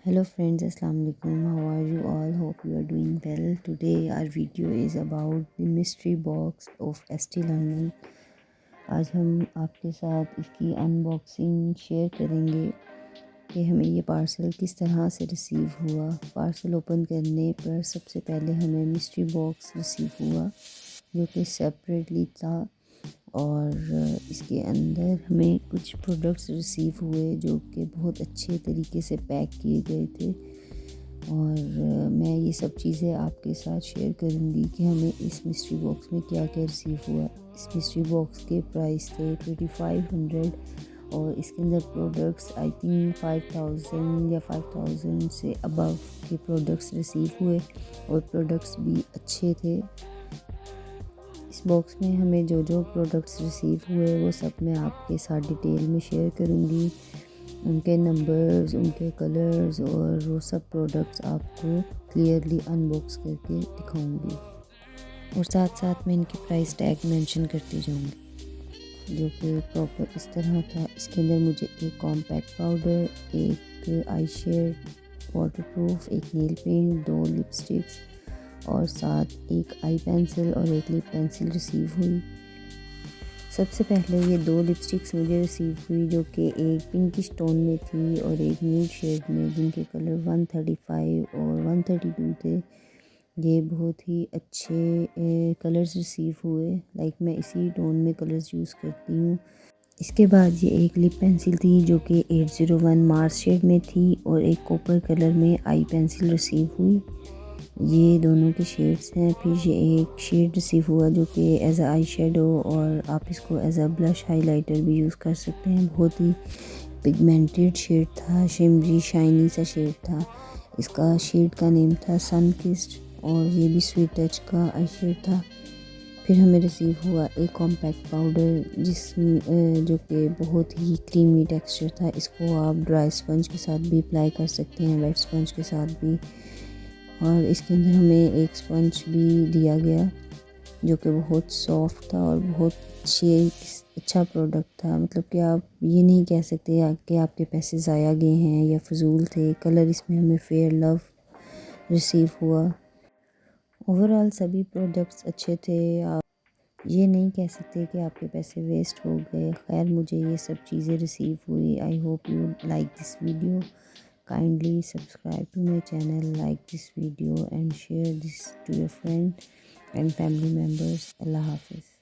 Hello friends, Assalamu alaikum. How are you all? Hope you are doing well. Today our video is about the mystery box of ST London. आज हम आपके साथ इसकी unboxing share करेंगे कि हमें ये पार्सल किस तरह से रिसीव हुआ। पार्सल ओपन करने पर सबसे पहले हमें मिस्ट्री बॉक्स रिसीव हुआ जो कि सेपरेटली था और इसके अंदर हमें कुछ प्रोडक्ट्स रिसीव हुए जो कि बहुत अच्छे तरीके से पैक किए गए थे और मैं ये सब चीज़ें आपके साथ शेयर करूँगी कि हमें इस मिस्ट्री बॉक्स में क्या क्या रिसीव हुआ। इस मिस्ट्री बॉक्स के प्राइस थे 2500 और इसके अंदर प्रोडक्ट्स आई थिंक 5000 या 5000 से अबव के प्रोडक्ट्स रिसीव हुए और प्रोडक्ट्स भी अच्छे थे। इस बॉक्स में हमें जो जो प्रोडक्ट्स रिसीव हुए वो सब मैं आपके साथ डिटेल में शेयर करूँगी। उनके नंबर्स, उनके कलर्स और वो सब प्रोडक्ट्स आपको क्लियरली अनबॉक्स करके दिखाऊंगी और साथ साथ मैं इनकी प्राइस टैग मेंशन करती जाऊंगी जो कि प्रॉपर इस तरह था। इसके अंदर मुझे एक कॉम्पैक्ट पाउडर, एक आई शेड वाटरप्रूफ, एक नेल पेंट, 2 लिपस्टिक्स और साथ एक आई पेंसिल और एक लिप पेंसिल रिसीव हुई। सबसे पहले ये 2 लिपस्टिक्स मुझे रिसीव हुई जो कि एक पिंकिश टोन में थी और एक न्यूड शेड में, जिनके कलर 135 और 132 थे। ये बहुत ही अच्छे कलर्स रिसीव हुए। मैं इसी टोन में कलर्स यूज़ करती हूँ। इसके बाद ये एक लिप पेंसिल थी जो कि 801 मार्स शेड में थी और एक कॉपर कलर में आई पेंसिल रिसीव हुई। ये दोनों के शेड्स हैं। फिर ये एक शेड रिसीव हुआ जो कि एज अ आई शेडो और आप इसको एज अ ब्लश हाइलाइटर भी यूज़ कर सकते हैं। बहुत ही पिगमेंटेड शेड था, शिमरी शाइनी सा शेड था। इसका शेड का नेम था सन किस्ड और ये भी स्वीट टच का आई शेड था। फिर हमें रिसीव हुआ एक कॉम्पैक्ट पाउडर जो कि बहुत ही क्रीमी टेक्सचर था। इसको आप ड्राई स्पंज के साथ भी अप्लाई कर सकते हैं, वेट स्पंज के साथ भी। और इसके अंदर हमें एक स्पंज भी दिया गया जो कि बहुत सॉफ्ट था और बहुत अच्छा प्रोडक्ट था। मतलब कि आप ये नहीं कह सकते कि आपके पैसे ज़ाया गए हैं या फजूल थे। कलर इसमें हमें फेयर लव रिसीव हुआ। ओवरऑल सभी प्रोडक्ट्स अच्छे थे। आप ये नहीं कह सकते कि आपके पैसे वेस्ट हो गए। खैर मुझे ये सब चीज़ें रिसीव हुई। I hope you like this video. Kindly subscribe to my channel, like this video and share this to your friend and family members. Allah Hafiz.